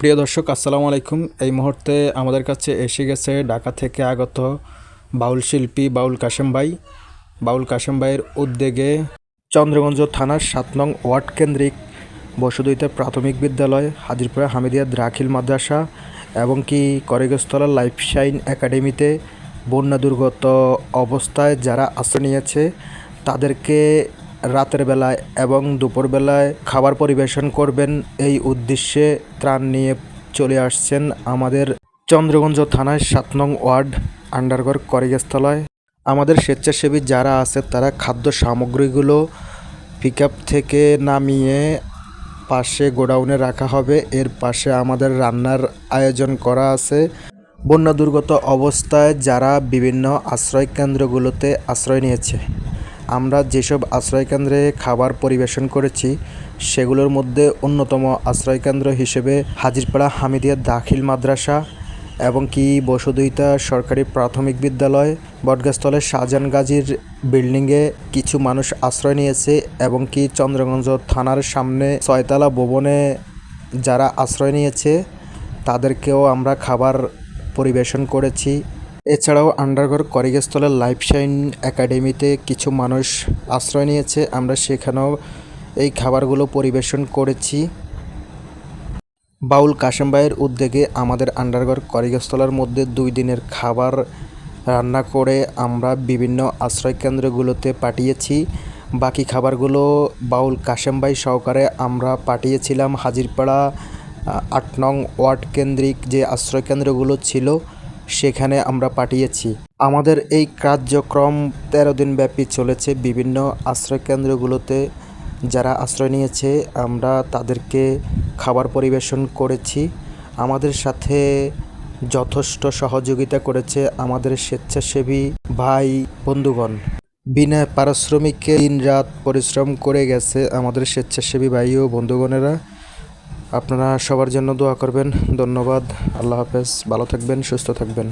প্রিয় দর্শক আসসালামু আলাইকুম। এই মুহূর্তে আমাদের কাছে এসে গেছে ঢাকা থেকে আগত বাউল শিল্পী বাউল কাশেম ভাইয়ের উদ্যোগে চন্দ্রগঞ্জ থানার ৭ নং ওয়ার্ড কেন্দ্রিক বসুদইতে প্রাথমিক বিদ্যালয়, হাজিরপুরা হামিদিয়া দাখিল মাদ্রাসা এবং কি করিগস্তলা লাইফ শাইন একাডেমিতে বন্যা দুর্গত অবস্থায় যারা আশ্রয় নিয়েছে তাদেরকে রাতের বেলায় এবং দুপুরবেলায় খাবার পরিবেশন করবেন এই উদ্দেশ্যে ত্রাণ নিয়ে চলে আসছেন আমাদের চন্দ্রগঞ্জ থানার ৭ নং ওয়ার্ড আন্ডারগড় করিগস্তলায়। আমাদের স্বেচ্ছাসেবী যারা আছে তারা খাদ্য সামগ্রীগুলো পিক আপ থেকে নামিয়ে পাশে গোডাউনে রাখা হবে। এর পাশে আমাদের রান্নার আয়োজন করা আছে। বন্যা দুর্গত অবস্থায় যারা বিভিন্ন আশ্রয় কেন্দ্রগুলোতে আশ্রয় নিয়েছে, আমরা যেসব আশ্রয়কেন্দ্রে খাবার পরিবেশন করেছি সেগুলোর মধ্যে অন্যতম আশ্রয়কেন্দ্র হিসেবে হাজিরপাড়া হামিদিয়া দাখিল মাদ্রাসা এবং কি বসুদইতা সরকারি প্রাথমিক বিদ্যালয়, বটগাছতলের শাহজাহান গাজীর বিল্ডিংয়ে কিছু মানুষ আশ্রয় নিয়েছে এবং কি চন্দ্রগঞ্জ থানার সামনে ৬তলা ভবনে যারা আশ্রয় নিয়েছে তাদেরকেও আমরা খাবার পরিবেশন করেছি। এছাড়াও আন্ডারগড় করিগস্তলের লাইফ শাইন একাডেমিতে কিছু মানুষ আশ্রয় নিয়েছে, আমরা সেখানেও এই খাবারগুলো পরিবেশন করেছি। বাউল কাশেম ভাইয়ের উদ্যোগে আমাদের আন্ডারগড় করিগস্তলার মধ্যে ২ দিনের খাবার রান্না করে আমরা বিভিন্ন আশ্রয়কেন্দ্রগুলোতে পাঠিয়েছি। বাকি খাবারগুলো বাউল কাশেম ভাই সহকারে আমরা পাঠিয়েছিলাম হাজিরপাড়া ৮ নং ওয়ার্ড কেন্দ্রিক যে আশ্রয়কেন্দ্রগুলো ছিল সেখানে আমরা পাঠিয়েছি। আমাদের এই কার্যক্রম ১৩ দিন ব্যাপী চলেছে। বিভিন্ন আশ্রয়কেন্দ্রগুলোতে যারা আশ্রয় নিয়েছে আমরা তাদেরকে খাবার পরিবেশন করেছি। আমাদের সাথে যথেষ্ট সহযোগিতা করেছে আমাদের স্বেচ্ছাসেবী ভাই বন্ধুগণ। বিনা পারিশ্রমিকে দিনরাত পরিশ্রম করে গেছে আমাদের স্বেচ্ছাসেবী ভাই ও বন্ধুগণেরা। আপনারা সবার জন্য দোয়া করবেন। ধন্যবাদ। আল্লাহ হাফেজ। ভালো থাকবেন, সুস্থ থাকবেন।